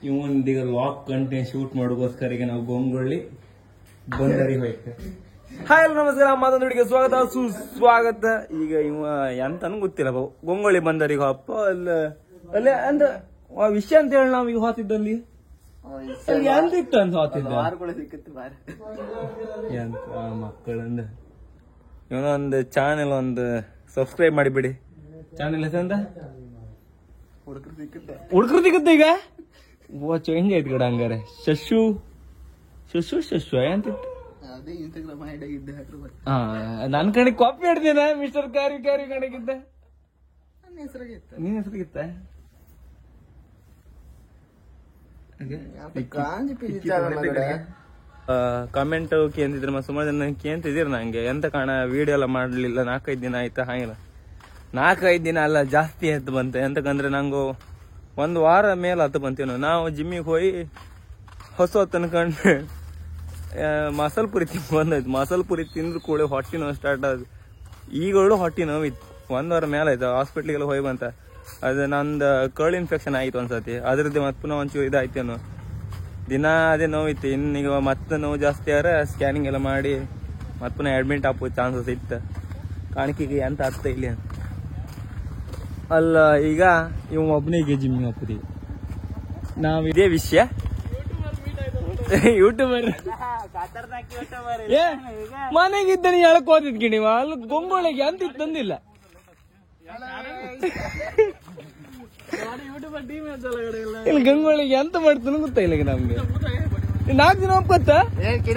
ಇವೊಂದೀಗ lock content shoot ಮಾಡೋಗೋಸ್ಕರ ಈಗ ನಾವು ಗೊಂಗೊಳ್ಳಿ ಬಂದರಿಗೆ ಹೋಯ್ತು. ಹಾಯ್ ನಮಸ್ಕಾರ, ಮತ್ತೊಂದು ವಿಡಿಯೋಗೆ ಸ್ವಾಗತ ಸುಸ್ವಾಗತ. ಈಗ ಇವ ಎಂತನೂ ಗೊತ್ತಿಲ್ಲ ಗೊಂಗೊಳ್ಳಿ ಬಂದರಿಗೆ ಅಪ್ಪ ಅಲ್ಲೇ ಅಂದ್ರೆ ವಿಷಯ ಅಂತ ಹೇಳಿ ನಾವ್ ಈಗ ಹೋತಿದ್ದಲ್ಲಿ ಎಂತ ಇತ್ತು ಅಂತ ಹೋತಿದ್ದ ಎಂತ ಮಕ್ಕಳಂದ ಇವನೊಂದು ಚಾನೆಲ್ ಒಂದು ಸಬ್ಸ್ಕ್ರೈಬ್ ಮಾಡಿಬಿಡಿ. ಚಾನೆಲ್ ಹೆಸರಂತ ಹುಡುಗರು ಸಿಗುತ್ತೆ ಈಗ. ಓ ಚೇಂಜ್ ಆಯ್ತು ಕಡ ಹಂಗಾರೆ. ಶಶು ಶಶು ಶಶು ಎಂತಿತ್ತು. ಹಾ ನನ್ ಕಡೆ ಕಾಪಿ ಹಿಡ್ದೇನ ಮಿಸ್ಟರ್ ಕ್ಯಾರಿ ಕ್ಯಾರಿ ಕಡೆಗಿದ್ದ. ನಿನ್ ಹೆಸರಿಗಿತ್ತ ಕಾಮೆಂಟ್ ಕೇಂದಿದ್ರೆ ಸುಮಾರು ಜನ ಕೇಂತಿದ್ದೀರ ನಂಗೆ ಎಂತ ಕಾಣ ವಿಡಿಯೋ ಎಲ್ಲ ಮಾಡ್ಲಿಲ್ಲ. 4-5 ದಿನ ಆಯ್ತಾ? ಹಾಗಿಲ್ಲ 4-5 ದಿನ ಅಲ್ಲ, ಜಾಸ್ತಿ ಆಯ್ತು ಬಂತೆ. ಎಂತಕಂದ್ರೆ ನಂಗು 1 ವಾರ ಮೇಲೆ ಹತ್ತು ಬಂತೇನು. ನಾವು ಜಿಮ್ಮಿಗೆ ಹೋಗಿ ಹೊತ್ತು ಅನ್ಕೊಂಡು ಮಸಾಲ ಪುರಿ ತಿಂದು ಬಂದಾಯ್ತು. ಮಸಾಲ ಪುರಿ ತಿಂದ್ರು ಕೂಡ ಹೊಟ್ಟೆ ನೋವು ಸ್ಟಾರ್ಟ್ ಆದ್. ಈಗಳು ಹೊಟ್ಟೆ ನೋವಿತ್ತು. 1 ವಾರ ಮೇಲೆ ಆಯ್ತು. ಹಾಸ್ಪಿಟ್ಲಿಗೆಲ್ಲ ಹೋಗಿ ಬಂತ. ಅದು ನಂದು ಕರ್ಲ್ ಇನ್ಫೆಕ್ಷನ್ ಆಯ್ತು ಒಂದ್ಸತಿ. ಅದ್ರದ್ದು ಮತ್ತೆ ಪುನಃ ಒಂಚೂರು ಇದಾಯ್ತೇನು. ದಿನ ಅದೇ ನೋವಿತ್ತು. ಇನ್ನೀಗ ಮತ್ತೆ ನೋವು ಜಾಸ್ತಿ ಆದ್ರೆ ಸ್ಕ್ಯಾನಿಂಗ್ ಎಲ್ಲ ಮಾಡಿ ಮತ್ತೆ ಪುನಃ ಅಡ್ಮಿಟ್ ಹಾಕೋ ಚಾನ್ಸಸ್ ಇತ್ತು. ಕಾಣಿಕೆಗೆ ಎಂತ ಅರ್ಥ ಇಲ್ಲಿ ಅಂತ ಅಲ್ಲ. ಈಗ ಇವ್ ಒಬ್ಬನಿಗೆ ಜಿಮ್ಮಿಗೆ ಹಾಕುದಿ. ನಾವ್ ಇದೇ ವಿಷಯ ಯೂಟ್ಯೂಬರ್ ಮನೆಗಿದ್ದ ಹೇಳಕ್ ಹೋದಿದ್ಗಿ ನೀವು ಅಲ್ಲಿ ಗೊಂಗೊಳಿಗೆ ಅಂತ ತಂದಿಲ್ಲ. ಇಲ್ಲಿ ಗಂಗೊಳಿಗೆ ಎಂತ ಮಾಡ್ತಾನ ಗೊತ್ತಾಯಿಲ್ಲ ನಮ್ಗೆ. 4 ದಿನ ಒಪ್ಪತ್ತ 3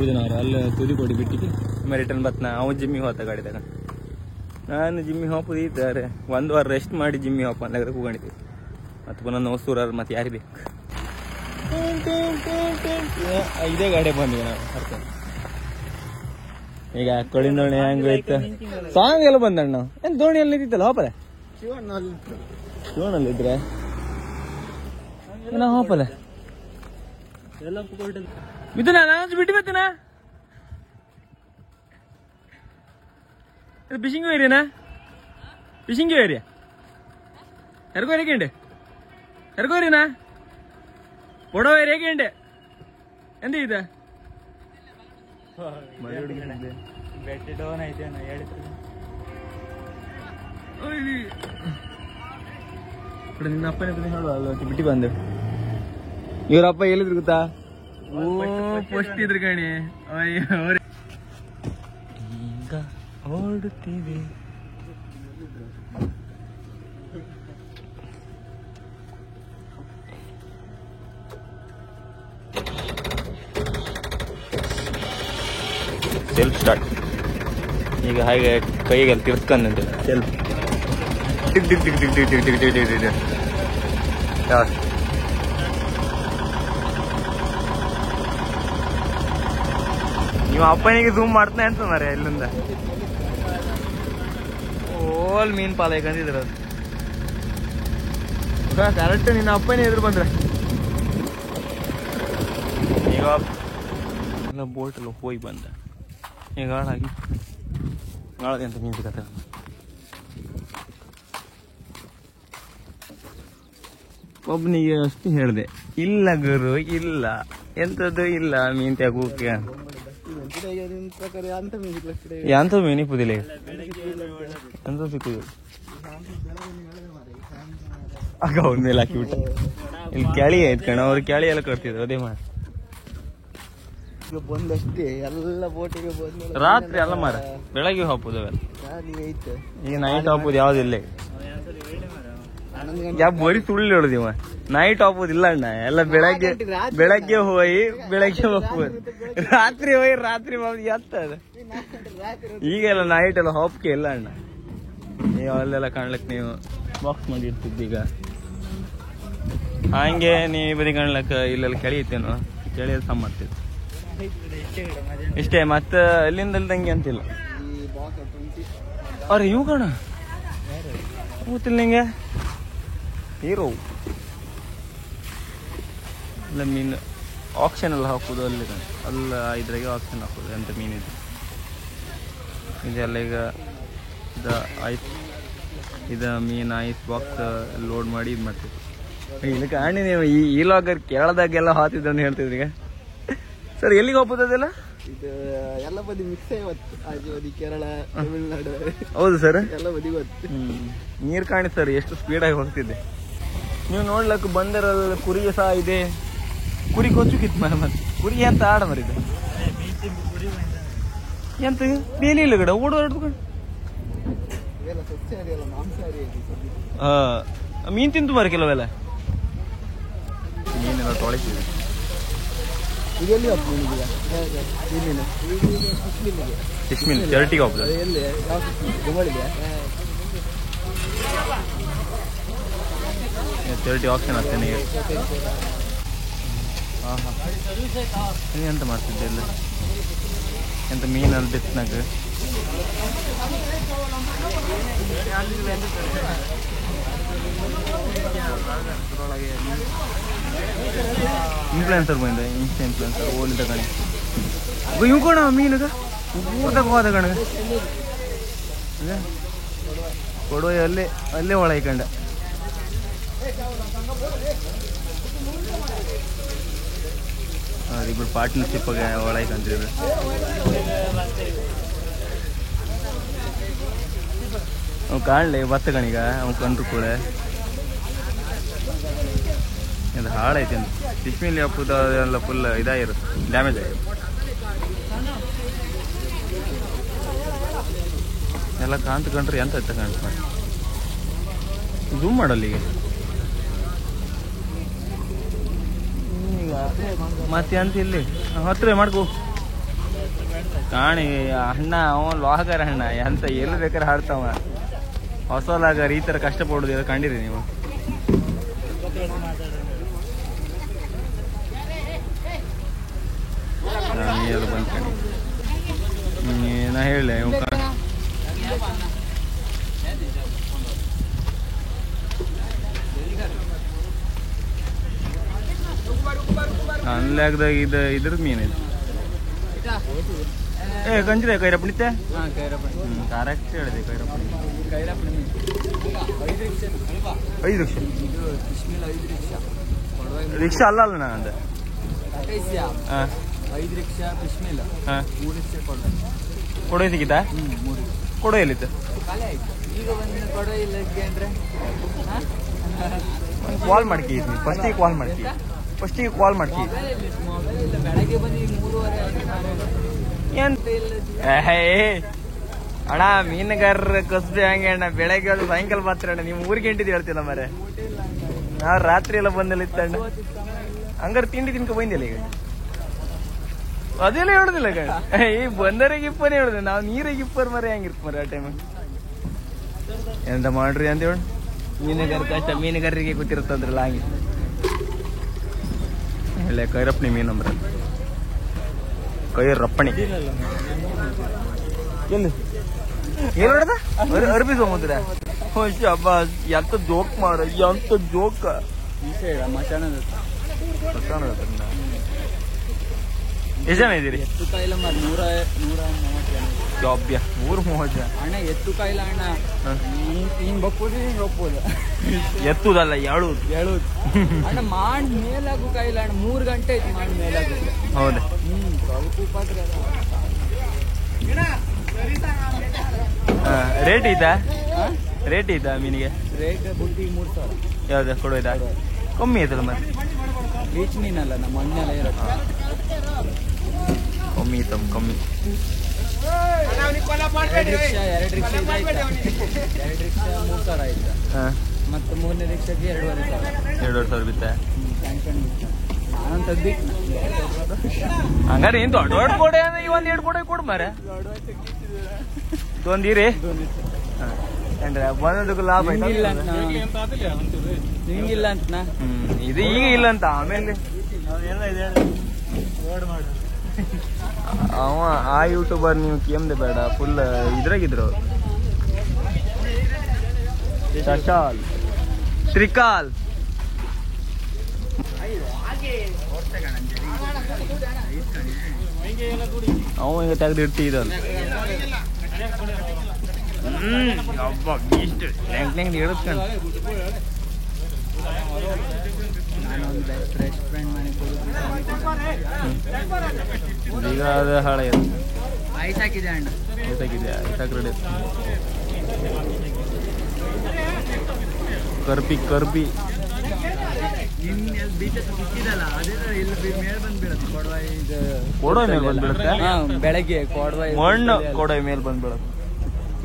ದಿನ ಅಲ್ಲಿ ತುದಿ ಕೊಡಿ ಬಿಟ್ಟಿಗೆ ರಿಟರ್ನ್ ಬತ್ನ. ಅವ್ ಜಿಮ್ಮಿಗೆ ಹೋತ ಗಾಡಿ ತಗೊಂಡು. ನಾನು ಜಿಮ್ಮಿಗೆ ಹೋಗೋದಿದ್ದಾರೆ 1 ವಾರ ರೆಸ್ಟ್ ಮಾಡಿ ಜಿಮ್ಮಿಗೆ ಹೋಪ ಅಲ್ಲ ಕೂಕೊಂಡಿದ್ದೀವಿ. ಮತ್ತೆ ಪುನಃ ನೋಸೂರ ಮತ್ತೆ ಯಾರು ಬೇಕು. ಇದೇ ಗಾಡಿ ಬಂದಿವಿ ನಾವು. ಈಗ ಕೊಳಿನ ದೋಣಿ ಹೆಂಗ ಹೋಯ್ತು. ಸಾಂಗ್ ಎಲ್ಲ ಬಂದಣ್ಣ ನಾವು. ಏನ್ ದೋಣಿಯಲ್ಲಿ ಇದ್ದಿತ್ತಲ್ಲ ಹೋಪಲೆ ಶಿವನಲ್ಲಿ ಇದ್ರೆ ಹೋಪಲೆ ಮಿಥುನ ನಾನು ಬಿಟ್ಟು ಬರ್ತೀನ. ಫಿಶಿಂಗ್ ಏರಿಯಾನಾ? ಫಿಶಿಂಗ್ ಏರಿಯಾ ಎರ್ಗೋ ಏರಿಯಾ ಎರ್ಗೋ ಏರಿಯಾನಾ ಒಡವ ಏರಿಯಾಗೆ ಎಂತ ಇದೆ ನಿನ್ನ ಅಪ್ಪನೇ ಹೇಳುವ ಬಿಟ್ಟು ಬಂದೆ. ಇವ್ರಪ್ಪ ಎಲ್ಲಿದ್ರು ಗೊತ್ತಾ? ಫಸ್ಟ್ ಇದ್ರು ಕಣಿ. ಈಗ ಓಡುತ್ತೀವಿ ಸೆಲ್ಫ್ ಸ್ಟಾರ್ಟ್. ಈಗ ಹಾಗೆ ಕೈಗೆಲ್ಲ ತಿರ್ಸ್ಕೊಂಡಂತೆ self tick tick tick tick tick tick tick tick tick tick. ನೀವು ಅಪ್ಪನಿಗೆ ಝೂಮ್ ಮಾಡ್ತಾನೆ ಅಂತ ಮಾರೆ ಇಲ್ಲಿಂದ ಓಲ್ ಮೀನ್ ಪಾಲ ಕಂದಿದ್ರು. ಅದು ಕರೆಕ್ಟ್ ನಿನ್ನ ಅಪ್ಪನೇ ಎದುರು ಬಂದ್ರೆ ಈಗ ಎಲ್ಲ ಬೋಟಲ್ಲಿ ಹೋಗಿ ಬಂದ. ಈಗ ಹಾಳಾಗಿ ನಾಳೆ ಅಂತ ಮೀನ್ ಸಿಗತ್ತೆ. ಒಬ್ಬನಿಗೆ ಅಷ್ಟು ಹೇಳಿದೆ, ಇಲ್ಲ ಗುರು ಇಲ್ಲ ಎಂಥದ್ದು ಇಲ್ಲ ಮೀನ್ ತಗೋಕೆ ಎಂತ ಮೀನಿ ಪುದಿಲ್ಲ ಎಂತ ಸಿಕ್ಕುದು. ಆಗ ಅವ್ರ ಮೇಲೆ ಹಾಕಿಬಿಟ್ಟ. ಇಲ್ಲಿ ಕ್ಯಾಳಿ ಆಯ್ತು ಕಣ. ಅವ್ರು ಕ್ಯಾಳಿ ಎಲ್ಲ ಕಟ್ತಿದ್ರು ಅದೇ ಮಾಡಿ ಬಂದಷ್ಟೇ ಎಲ್ಲ ಬೋಟಿಗೆ ಬಂದ. ರಾತ್ರಿ ಅಲ್ಲ ಮಾರ ಬೆಳಗ್ಗೆ ಹಾಪುದು. ಈಗ ನೈಟ್ ಹಾಪುದು ಯಾವ್ದಿಲ್ಲ. ಬರೀ ಸುಳ್ಳು ಹೇಳುದಿವ. ನೈಟ್ ಹಾಪುದಿಲ್ಲ ಅಣ್ಣ. ಎಲ್ಲ ಬೆಳಗ್ಗೆ ಹೋಗಿ ಬೆಳಗ್ಗೆ ಹೋಗ್ಬೋದು. ರಾತ್ರಿ ಹೋಗಿ ರಾತ್ರಿ ಎತ್ತದ. ಈಗೆಲ್ಲ ನೈಟ್ ಎಲ್ಲ ಹಾಪ್ಕೆ ಇಲ್ಲ ಅಣ್ಣ. ನೀವು ಅಲ್ಲೆಲ್ಲ ಕಾಣ್ಲಕ್ ನೀವು ಬಾಕ್ಸ್ ಮಾಡಿ ಇರ್ತಿದ್ದೀಗ. ಹಂಗೆ ನೀವು ಬದಿ ಕಾಣ್ಲಕ್ಕ ಇಲ್ಲೆಲ್ಲ ಕೆಳಿಯುತ್ತೇನೋ. ಕೆಳಿಯೋದು ಸಮ ಮಾಡ್ತಿತ್ತು ಇಷ್ಟೇ. ಮತ್ತೆ ಅಲ್ಲಿಂದ ಅಲ್ದಂಗೆ ಅಂತಿಲ್ಲ. ಅವ್ರೆ ಇವು ಕಣ ಗೊತ್ತಿಲ್ಲ ನಿಂಗೆ. ಹೀರೋ ಎಲ್ಲ ಮೀನು ಆಕ್ಷನ್ ಎಲ್ಲ ಹಾಕೋದು ಅಲ್ಲಿ ಅಲ್ಲ. ಇದ್ರಾಗೆ ಆಕ್ಷನ್ ಹಾಕೋದು ಎಂತ ಮೀನಿದೆ ಇದೆಲ್ಲ. ಈಗ ಆಯ್ತು ಇದು ಮೀನು ಐಸ್ ಬಾಕ್ಸ್ ಲೋಡ್ ಮಾಡಿ ಇದು ಮಾಡ್ತೀವಿ. ಇಲ್ಲಿ ಕಾಣಿ ನೀವು ಈ ಲಾಗರ್ ಕೇರಳದಾಗೆಲ್ಲ ಹಾತಿದ್ದಂತ ಹೇಳ್ತಿದ್ರಿ ಈಗ. ಸರ್ ಎಲ್ಲಿಗೆ ಹೋಗ್ಬೋದಲ್ಲ? ಇದು ಎಲ್ಲ ಬದಿ ಮಿಕ್ಸ್ ಇವತ್ತು, ಆಜು ಬದಿ ಕೇರಳ, ತಮಿಳ್ನಾಡು. ಹೌದು ಸರ್, ಎಲ್ಲ ಬದಿ ಗೊತ್ತು. ನೀರು ಕಾಣಿ ಸರ್, ಎಷ್ಟು ಸ್ಪೀಡಾಗಿ ಹೋಗ್ತಿದ್ದೆ. ನೀವು ನೋಡ್ಲಕ್ಕ ಬಂದಿರೋದು ಕುರಿ ಸಹ ಇದೆ. ಕುರಿ ಕೊಚ್ಚುಕಿತ್ತು ಮತ್ತೆ ಕುರಿ ಅಂತ ಆಡ ಮರಿದೆ ಎಂತ ಬೇಲಿ ಇಲ್ಲ ಗಡ ಓಡಾಡ್ಕೊಂಡು. ಇವೆಲ್ಲ ಸಸ್ಯಾಹಾರಿ ಅಲ್ಲ, ಮಾಂಸಾಹಾರಿ. ಮೀನು ತಿಂತು ಮಾರ ಕೆಲವೆಲ್ಲ ಮೀನೆಲ್ಲ ತೊಳಿಸಿದೆ. ಇದೆಲ್ಲಿ ಹೋಗ್ತು ನಿಮಗೆ? ಫಿಶ್ ಮೀನ್ ಚರ್ಟಿಗೆ ಹೋಗ್ತದೆ. ಎಲ್ಲಿ? ಯಾವ ದುಬಳಿಗೆ? ಚರ್ಟಿ ಆಪ್ಷನ್ ಆಗ್ತೇನೆ. ಹಾಂ ಹಾಂ, ನೀನು ಎಂತ ಮಾಡ್ತಿದ್ದೆ ಇಲ್ಲ? ಎಂತ ಮೀನಲ್ಲಿ ಬಿತ್ತನಾಗ ಇನ್ಫ್ಲುಯೆನ್ಸರ್ ಬಂದ, ಇನ್ಫ್ಲುಯೆನ್ಸರ್ ಓಲಿದ ಕಣೆ ಇವು ಕೊಣ ಮೀನುಗ ಹೋದ ಕಣಗ ಕೊಡುವ ಅಲ್ಲೇ ಅಲ್ಲೇ ಒಳ ಇಕಂಡ. ಇಬ್ಬರು ಪಾರ್ಟ್ನರ್ಶಿಪ್ ಒಳ ಇಕಂತಿದ್ರು. ಅವ್ ಕಾಣಲಿ ಬತ್ತ ಕಣಿಗ ಅವ್ ಕಂಡ್ರು ಕೂಡ ಇದು ಹಾಳೈತೆ ಅಂತ. ಫಿಶ್ ಮೀನ್ ಹಪ್ಪದ ಎಲ್ಲ ಫುಲ್ ಇದಾಗಿರುತ್ತೆ, ಡ್ಯಾಮೇಜ್ ಆಗಿರುತ್ತೆ ಎಲ್ಲ. ಕಾಣ್ತಕೊಂಡ್ರೆ ಎಂತ ಎತ್ತ ಕಾಣ್ತ ಝೂಮ್ ಮಾಡಲ್ಲ ಈಗ ಮತ್ತೆ ಅಂತ ಇಲ್ಲಿ ಹತ್ರ ಮಾಡ್ಕೋ ಕಾಣಿ ಅಣ್ಣ. ಅವ ಲೋಹಗಾರ ಅಣ್ಣ, ಎಂತ ಎಲ್ಲಿ ಬೇಕಾದ್ರೆ ಹಾಡ್ತಾವ. ಹೊಸ ಲಾಗಾರ ಈ ತರ ಕಷ್ಟಪಡೋದು ಎಲ್ಲ ಕಂಡಿರಿ ನೀವು? ನೀರು ಬಂದ್ಕಣಿ ನಾ ಹೇಳಿ ಅನ್ಲಾಗ್ದಾಗ ಇದ್ರದ್ದು ಮೀನಿದೆ. ಕಂಚಿದೆ ಕೈರಪ್ಪಣಿತ್ತೆ ಕರೆಕ್ಟ್ ಹೇಳಿದೆ. ಕೈರಪ್ಪಣಿ 5 ಲಕ್ಷ ರಿಕ್ಷಾ ಅಲ್ಲ ಅಲ್ಲ ನಾನು ಅಂದೆ. 5 ರಿಕ್ಷಾ ಫಿಶ್ ಮೀಲ್, 3 ರಿಕ್ಷಾ ಕೊಡೋ ಸಿಗಿತಾ? ಕೊಡೋ ಎಲ್ಲಿತ್ತು? ಈಗ ಬಂದು ಕೊಡೋ ಇಲ್ಲ ಅಂದ್ರೆ ಕಾಲ್ ಮಾಡ್ಕಿ ಫಸ್ಟಿಗೆ ಕಾಲ್ ಮಾಡ್ಕಿ ಬೆಳಗ್ಗೆ ಬಂದು 3:30 ಅಣ್ಣ. ಮೀನುಗಾರರ ಕಸ್ಬೆ ಹಂಗೆ ಅಣ್ಣ, ಬೆಳಗ್ಗೆ ಅದು ಸಾಯಂಕಾಲ ಮಾತ್ರ ಅಣ್ಣ. ನೀವು 3 ಗಂಟೆದು ಹೇಳ್ತಿಲ್ಲ ಮರೆ, ನಾವು ರಾತ್ರಿ ಎಲ್ಲ ಬಂದಲ್ಲಿ ಇತ್ತಣ್ಣ. ಹಂಗಾರೆ ತಿಂಡಿ ತಿನ್ಕ ಬಂದಿಲ್ಲ ಈಗ? ಅದೆಲ್ಲ ಹೇಳುದಿಲ್ಲ ಕಣ, ಈ ಬಂದರಿಗೆ ಇಪ್ಪನೇ ಹೇಳುದು. ನಾವು ನೀರಿಗೆ ಇಪ್ಪರ್ ಮರೆ ಹೆಂಗಿರ್ತ ಮರೆ ಆ ಟೈಮ್. ಎಂತ ಮಾಡ್ರಿ ಅಂತ ಹೇಳಿ ಮೀನುಗಾರ ಕಷ್ಟ, ಮೀನುಗಾರರಿಗೆ ಗೊತ್ತಿರುತ್ತಂದ್ರಲ್ಲ ಹಂಗೆ. ಒಳ್ಳೆ ಕೈರಪ್ಪಣಿ ಮೀನು ಅಂದ್ರ ಕೈರಪ್ಪಣಿ. ಎಲ್ಲಿ ಏನ್ ನೋಡದ ಅರ್ಬಿ ಸಮುದ್ರ ಹಬ್ಬ. ಎಂತ ಜೋಕ್ ಮಾರ, ಎಂತ ಜೋಕ್. ಮಚಾಣದ ಎಷ್ಟು ಜನ ಇದ್ದೀರಿ? ಎತ್ತು ಕಾಯಿಲ್ಲ ಮಾರ 130 ಜಾಬ್ಯ 130 ಜನ ಅಣ್ಣ. ಎತ್ತು ಕಾಯಿಲ್ಲ ಅಣ್ಣ, ಹಿಂಗ್ ಬಪ್ಪೋದು ಹಿಂಗ್ ಒಪ್ಪೋದು. ಎತ್ತುದಲ್ಲ ಹೇಳುದು ಅಣ್ಣ. ಮಾಡ್ ಮೇಲಾಗು ಕಾಯಿಲ್ಲ ಅಣ್ಣ, 3 ಗಂಟೆ ಐತಿ ಮಾಡ್ ಮೇಲಾಗು. ಹೌದಾ? ಸ್ವಲ್ಪ ಉಪಾತ್ರ. ರೇಟ್ ಐತಾ ಮೀನಿಗೆ? ರೇಟ್ ಬುಟ್ಟಿ 3000. ಯಾವ್ದು ಕೊಡೋದಾ? ಕಮ್ಮಿ ಐತಲ್ಲ ಮತ್ತೆ. ಬೀಚ್ ಮೀನಲ್ಲ, ನಮ್ಮ ಮಣ್ಣೆಲ್ಲ ಇರುತ್ತೆ. ಕಮ್ಮಿ ಐತಮ್ಮ ಕಮ್ಮಿ. 2 ರಿಕ್ಷಾ 3000 ಆಯ್ತು. ಮತ್ತೆ 3ನೇ ರಿಕ್ಷಾಗೆ 2500 ಬಿತ್ತ. ನಾನು ತೆಗ್ದಿಟ್ಟು ಹಂಗಾರೆ ಏನ್ ದೊಡ್ಡ ದೊಡ್ಡ ಕೊಡೆ ಒಂದ್ 2 ಕೊಡೆ ಕೊಡು ಮಾರ. ತೊಂದಿರಿ ಬಂದದಕ್ಕೂ ಲಾಭ ಹಿಂಗಿಲ್ಲ ಅಂತ. ಇದು ಈಗ ಇಲ್ಲ ಅಂತ ಆಮೇಲೆ ಅವ ಆ ಯೂಟ್ಯೂಬರ್ ನೀವು ಕೇಮ್ದೆ ಬೇಡ, ಫುಲ್ ಇದ್ರಾಗಿದ್ರು. ಶಶಾಲ್ ತ್ರಿಕಾಲ್ ಅವ ಈಗ ತೆಗ್ದು ಇಡ್ತಿದ್ದಲ್ಲ. ಹಬ್ಬ ಇಷ್ಟು ಲೆಂಗ್ ಇಳಿಸ್ಕೊಂಡು ನಾನೊಂದು ಬೆಸ್ಟ್ ಫ್ರೆಂಡ್ ಮನೆ ಈಗ ಅದು ಹಾಳೆ ಐಸ್ ಹಾಕಿದೆ ಅಣ್ಣ ಐಸಾಕಿದ್ಯಾ ಐಸಾಕ್ ರೆಡಿ ಕರ್ಬಿ ಬೀಚ್ ಸಿಕ್ಕಿದಲ್ಲ ಅದೇ ಇಲ್ಲಿ ಮೇಲೆ ಬಂದ್ಬಿಡತ್ತೆ ಕೊಡವಾಯಿ ಕೊಡೋಯ್ ಮೇಲೆ ಬಂದ್ಬಿಡುತ್ತೆ ಬೆಳಗ್ಗೆ ಕೊಡವಾಯಿ ಮಣ್ಣು ಕೊಡೋಯ್ ಮೇಲೆ ಬಂದ್ಬಿಡುತ್ತೆ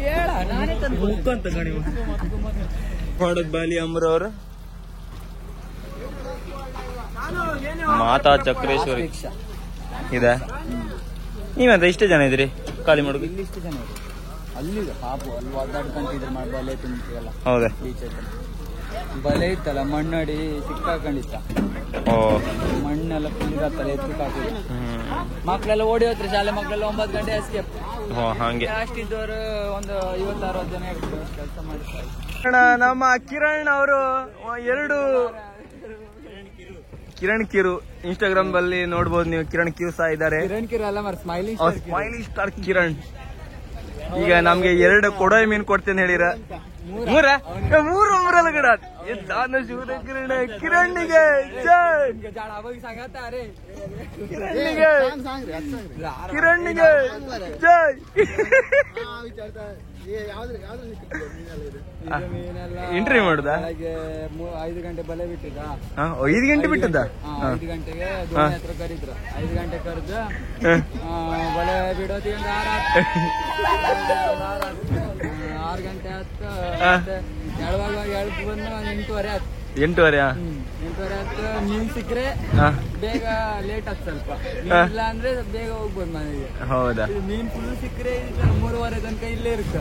ಕೇಳ ನಾನೇ ತಂದು ಮುಕ್ಕಂತ ಗಣಿ ಕೊಡದ್ ಬಾಲಿ ಅಮ್ರವ್ರು ಮಾತಾ ಚಕ್ರೇಶ್ವರಿ ಇದೆ. ನೀವೆಂತ ಇಷ್ಟೇ ಜನ ಇದ್ರಿ ಖಾಲಿ ಮಾಡುದು? ಇಲ್ಲಿ ಇಷ್ಟು ಜನ ಇದೆ. ಅಲ್ಲಿದೆ ಪಾಪು ಅಲ್ಲಿ ಒದ್ದಾಡ್ಕೊಂತಿದ್ರು ಬಲೆ ತುಂಬಿಲ್ಲ. ಹೌದಾ? ಬೀಚ್ ಬಲೆ ಇತ್ತಲ್ಲ ಮಣ್ಣಡಿ ಸಿಕ್ಕಾಕೊಂಡಿತ್ತ. ಓ ಮಣ್ಣೆಲ್ಲ ಫುಲ್ ಇರತ್ತಲ್ಲ ಎತ್ತು ಹಾಕಿದ್ರು. ಮಕ್ಕಳೆಲ್ಲ ಓಡಿ ಹೋಗ್ತಾರೆ ಶಾಲೆ ಮಕ್ಕಳೆಲ್ಲ 9 ಗಂಟೆ ಎಸ್ಕೇಪ್. ಹಂಗೆ ಅಷ್ಟಿದ್ದವರು ಒಂದು 50-60 ಜನ ಕೆಲಸ ಮಾಡ್ತಾರೆ. ನಮ್ಮ ಕಿರಣ್ ಅವರು ಕಿರಣ್ ಕಿರು ಇನ್ಸ್ಟಾಗ್ರಾಮ್ ಅಲ್ಲಿ ನೋಡ್ಬೋದು ನೀವು. ಕಿರಣ್ ಕಿರು ಸಹ ಇದ್ದಾರೆ. Smiley star Kiran. ಈಗ ನಮ್ಗೆ 2 ಕೊಡೋಯ್ ಮೀನ್ ಕೊಡ್ತೇನೆ ಹೇಳಿರ. ಮೂರಲ್ಲ ಗಡ ಕಿರಣ್ಣಿಗೆ ಕಿರಣ್ಣಿಗೆ ಜೈ. ಇಂಟರ್ವ್ಯೂ ಮಾಡುದ? 5 ಗಂಟೆ ಬಲೆ ಬಿಟ್ಟಿದ್ದ. 5 ಗಂಟೆ ಬಿಟ್ಟದ? 5 ಗಂಟೆಗೆ ದೋಣಿ ಹತ್ರ ಕರೀದ್ರು. 5 ಗಂಟೆ ಕರೆದು ಬಲೆ ಬಿಡೋದು 6 ಗಂಟೆ ಆಯ್ತು. ಎಳುವಾಗ ಎಳ್ದು ಬಂದು 8:30 ಆಯ್ತು. 8:30 ಆಯ್ತು. ಮೀನ್ ಸಿಕ್ಕರೆ ಬೇಗ ಲೇಟ್ ಆಯ್ತು ಸ್ವಲ್ಪ. ಇಲ್ಲ ಅಂದ್ರೆ ಬೇಗ ಹೋಗ್ಬೋದು ಮನೆಗೆ. ಹೌದಾ? ಮೀನ್ ಫುಲ್ ಸಿಕ್ಕರೆ 3:30 ತನಕ ಇಲ್ಲೇ ಇರುತ್ತೆ.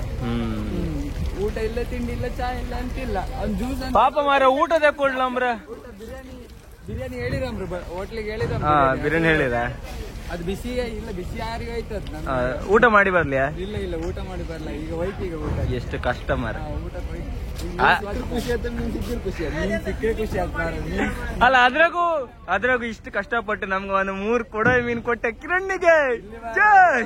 ಊಟ ಇಲ್ಲ, ತಿಂಡಿ ಇಲ್ಲ, ಚಾ ಇಲ್ಲ ಅಂತಿಲ್ಲ. ಒಂದ್ ಜ್ಯೂಸ್ ಅಂತ ಪಾಪ ಮಾರ ಊಟದ ಕೊಡ್ಲಂಬ್ರ. ಬಿರಿಯಾನಿ ಹೇಳಿರಮ್ರ ಹೋಟ್ಲಿಗೆ ಹೇಳಿರ. ಬಿರಿಯಾನಿ ಹೇಳಿರ? ಅದು ಬಿಸಿ ಇಲ್ಲ, ಬಿಸಿ ಯಾರಿಗೂ ಆಯ್ತದ. ಊಟ ಮಾಡಿ ಬರ್ಲಿಯಾ? ಇಲ್ಲ ಊಟ ಮಾಡಿ ಬರ್ಲ. ಈಗ ಹೋಯ್ತು. ಈಗ ಊಟ ಎಷ್ಟು ಕಷ್ಟ ಮಾರ. ಊಟ ಖುಷಿ ಆಯ್ತು. ಮೀನ್ ಸಿಕ್ಕರೆ ಖುಷಿ ಆಯ್ತು. ಮೀನ್ ಸಿಕ್ಕರೆ ಖುಷಿ ಆಯ್ತು. ಅಲ್ಲ ಅದ್ರಾಗೂ ಇಷ್ಟು ಕಷ್ಟಪಟ್ಟು ನಮ್ಗೆ ಒಂದು 3 ಕೊಡೋಯ್ ಮೀನ್ ಕೊಟ್ಟೆ ಕಿರಣ್ಣಿಗೆ ಜೈ.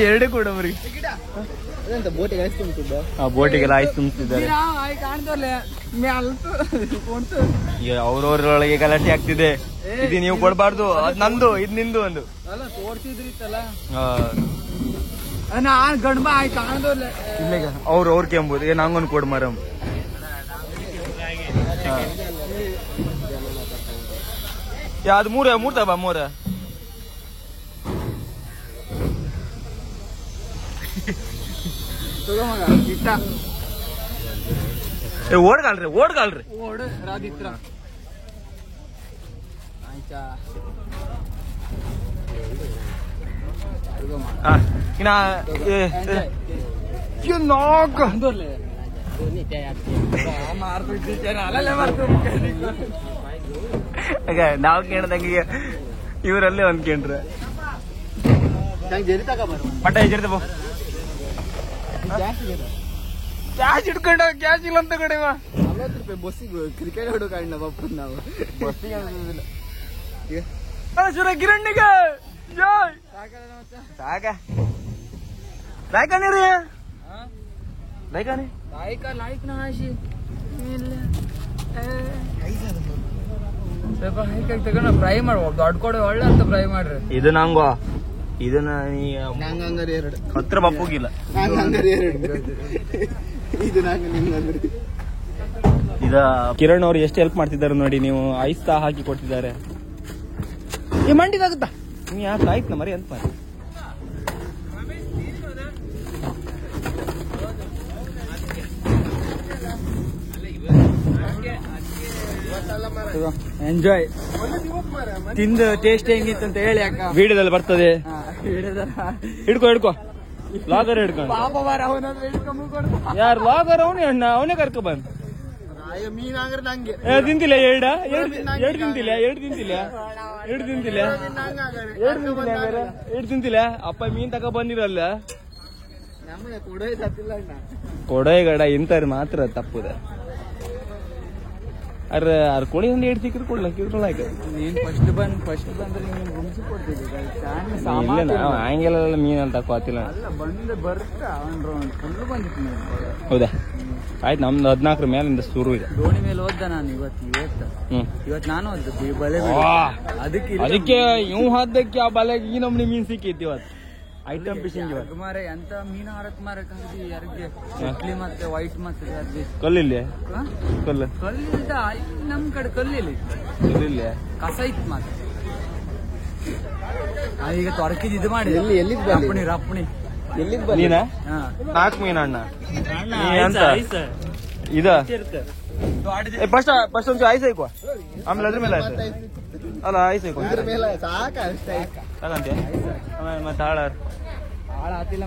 ಎರಡು ಕೂಡ ಬೋಟಿಗೆಲ್ಲ ಐಸ್ ತುಂಬಿಸಿದ್ದಾರೆ. ಅವ್ರವ್ರೊಳಗೆ ಗಲಾಟೆ ಆಗ್ತಿದೆ. ಇದು ನೀವು ಕೊಡ್ಬಾರ್ದು, ಅದ್ ನಂದು, ಇದು ನಿಂದು ಒಂದು ತೋರ್ಸಿದ್ರಿತ್ತಲ್ಲ. ನಾನ್ ಗಂಡ್ಮ ಆಯ್ತು ಕಾಣ್ದೋಲ್ಲ. ಇಲ್ಲಿಗ ಅವ್ರ ಕೆಂಬುದು ಏನ್ ಹಂಗೊಂದು ಕೊಡ್ ಮರಂ. ಅದು ಮೂರ ತಬ ಮೂರ ಓಡ್ಗಾಲ್ರಿ ಓಡ್ ರಾದಿತ್ರ ಆಯ್ತಾ. ನಾವ್ ಕೇಳ್ದಂಗೆ ಇವರಲ್ಲೇ ಒಂದ್ ಕೇಳ್ರ ಪಟ್ಟ ಹೆಜ್ಜಿರ್ತಪ್ಪ. ಕ್ಯಾಶ್ ಇಟ್ಕೊಂಡ ಕ್ಯಾಶ್ ಇಲ್ಲ ಅಂತ ಕಡೆ 40 ರೂಪಾಯಿ ಬಸ್ಸಿಗೆ ಕ್ರಿಕೆಟ್ ಆಡೋ ಕಾರಣ ಬಾಪು ನಾವು ಬಸ್ಸಿಗೆ ಸುರ ಕಿರಣ್ಣಿಗೆ ಜೈ. ಸಾಕ ರಾಯ್ಕಾನಿ ಲಾಯ್ಕ್ ನಾಶಿ ಸ್ವಲ್ಪ ಹೈಕಾಗಿ ತಗೊಂಡು ಫ್ರೈ ಮಾಡ್ಬೋದು. ದೊಡ್ಡ ಕೊಡೆ ಒಳ್ಳೆ ಅಂತ ಫ್ರೈ ಮಾಡ್ರಿ. ಇದು ನಂಗೋ ಇದನ್ನ ಹತ್ರ ಬಪ್ಪುಗಿಲ್ಲ. ಇದ ಕಿರಣ್ ಅವ್ರು ಎಷ್ಟು ಹೆಲ್ಪ್ ಮಾಡ್ತಿದ್ದಾರೆ ನೋಡಿ. ನೀವು ಐಸ್ ಹಾಕಿ ಕೊಡ್ತಿದ್ದಾರೆ. ಈ ಮಂಡಿದಾಗುತ್ತಾ ನೀ ಯಾಕೆ ಆಯ್ತು ನ ಮರಿ ಅಂತ ಮಾಡಿ. ಎಂಜಾಯ್ ತಿಂದು ಟೇಸ್ಟ್ ಹೆಂಗಿತ್ತು ಅಂತ ಹೇಳಿ ಅಕ್ಕ. ವಿಡಿಯೋದಲ್ಲಿ ಬರ್ತದೆ. ಹಿಡ್ಕೊ ಲಾಗರ್ ಹಿಡ್ಕೊಂಡು. ಯಾರು ಲಾಗರ್ ಅವನೇ ಕರ್ಕೊ ಬಂದ್. ತಿಂತಿಲ್ಲ ಎರಡು ತಿಂತಿಲ್ಲ ಅಪ್ಪ ಮೀನ್ ತಕ ಬಂದಿರಲ್ಲ. ಕೊಡೋಯ್ ಗಡ ಇಂಥವ್ರು ಮಾತ್ರ ತಪ್ಪುದ. ಅರೆ ಅರ್ ಕೋಳಿ ಒಂದು ಏಟ್ ಸಿಕ್ಕಿದ್ರೆ ಕೊಡ್ಲಾಕ ನೀನ್ ಫಸ್ಟ್ ಬಂದ್ರೆ ನೀನು ಗುಂಸಿ ಕೊಡ್ತಿದ್ದೆ ಇಲ್ಲ ಹಂಗೆಲ್ಲ ಮೀನಲ್ಲಿ ತಕೋತಿಲ್ಲ ಅಲ್ಲ ಬರ್ತಾ ಫುಲ್ ಬಂದಿತ್ತು ನೀನು. ಹೌದಾ ಆಯ್ತು ನಮ್ದು 14 ಮೇಲಿಂದ ಶುರು ಇದೆ. ದೋಣಿ ಮೇಲೆ ಓದ್ದ ನಾನು ಇವತ್ತು ನಾನು ಓದ್ದು ಬಲೆ ಅದಕ್ಕೆ ಇವ್ ಹಾದಕ್ಕೆ ಆ ಬಲೆಗೆ ಈ ನಮ್ನಿ ಮೀನ್ ಸಿಕ್ಕಿತ್ತು ಇವತ್ತು ಐಟಮ್ ಫಿಶಿಂಗ್ ಮಾರೆ ಎಂತ ಮೀನು ಹಾರಕ್ ಮಾರಕ್ ಯಾರಿಗೆ ಚಟ್ಲಿ ಮತ್ತೆ ವೈಟ್ ಮತ್ತೆ ಕಲ್ಲಿಲ್ಲ ಕಲ್ಲಿಲ್ದ ನಮ್ ಕಡೆ ಕಲ್ಲಿಲ್ಲ ಕಸ ಇತ್ತು ಮತ್ತೆ ಈಗ ತೊರಕಿದ್ ಇದು ಮಾಡಿ ರಪ್ಪಣಿ ನೀನ 4 ಮೀನ್ ಅಣ್ಣ ಅಂತ ಇದ ಫಸ್ಟ್ ಒಂಚೂರು ಐಸ್ ಹಾಕುವ ಆಮೇಲೆ ಅದ್ರ ಮೇಲೆ ಆಯ್ತು ಅಲ್ಲ ಐಸ್ ಹಾಕುವ ಸಾಕಂತೆ ಆಮೇಲೆ ಮತ್ತೆ ಹಾಳ ಆತಿಲ್ಲ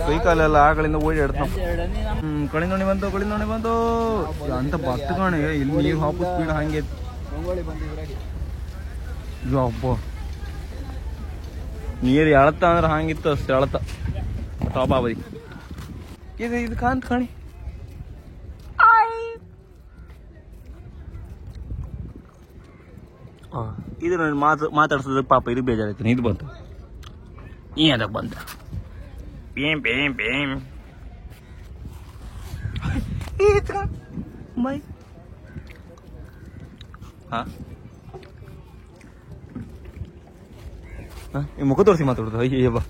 ಸೈಕಲ್ ಆಗಳಿಂದ ಓಡಾಡ್ತಾವ. ಕಳಿ ನೋಡಿ ಬಂತು ಅಂತ ಬತ್ತ ಕಾಣೆ ಇಲ್ಲಿ ನೀರು ಹಾಪು ಸ್ಪೀಡ್ ಹಂಗೆ ಅಪ್ಪ ನೀರು ಎಳತ ಅಂದ್ರೆ ಹಂಗಿತ್ತು ಅಷ್ಟು ಎಳತ ಟಾಪ್ ಬದಿ ಇದು ಕಾಂತ ಕಾಣಿ ಇದು ನಾನು ಮಾತಾಡ್ಸೋದು ಪಾಪ ಇದು ಬೇಜಾರಾಯ್ತೀನಿ. ಇದು ಬಂತು ಈ ಅದಕ್ಕೆ ಬಂತ ಮೈ ಈ ಮುಖ ತೋರಿಸಿ ಮಾತಾಡೋದು ಅಯ್ಯಬ್ಬ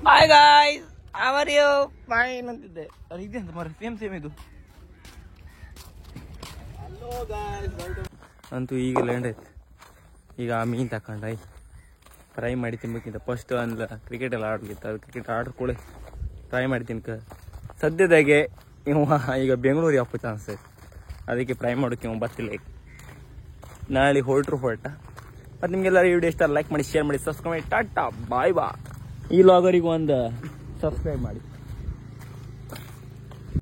hi guys how are you fine ಅಂತಿದ್ದೆ ಅದು ಇದೆ ಅಂತ ಮರ ಸೇಮ್ ಇದು ಅಂತೂ ಈಗ ಲ್ಯಾಂಡ್ ಆಯ್ತು. ಈಗ ಆ ಮೀನು ತಕೊಂಡ ಫ್ರೈ ಮಾಡಿ ತಿನ್ಬೇಕಿಂತ ಫಸ್ಟ್ ಅಂದ್ಲ ಕ್ರಿಕೆಟ್ ಎಲ್ಲ ಆಡ್ಲಿತ್ತು ಅದು ಕ್ರಿಕೆಟ್ ಆಡ್ಕೊಳ್ಳಿ ಫ್ರೈ ಮಾಡಿ ತಿನ್ಕ ಸದ್ಯದಾಗೆ ಇವ ಈಗ ಬೆಂಗಳೂರಿಗೆ ಹಾಕೋ ಚಾನ್ಸ್ ಐತೆ ಅದಕ್ಕೆ ಫ್ರೈ ಮಾಡೋಕೆ ಇವ ಬರ್ತಿಲ್ಲ ಈಗ ನಾಳೆ ಹೊರಟ ಮತ್ತು ನಿಮಗೆಲ್ಲರೂ ಈ ವಿಡಿಯೋ ಇಷ್ಟ ಲೈಕ್ ಮಾಡಿ ಶೇರ್ ಮಾಡಿ ಸಬ್ಸ್ಕ್ರೈಬ್ ಮಾಡಿ ಟಾಟಾ ಬಾಯ್ ಬಾ ಈ ಲಾಗರಿಗೆ ಒಂದು ಸಬ್ಸ್ಕ್ರೈಬ್ ಮಾಡಿ.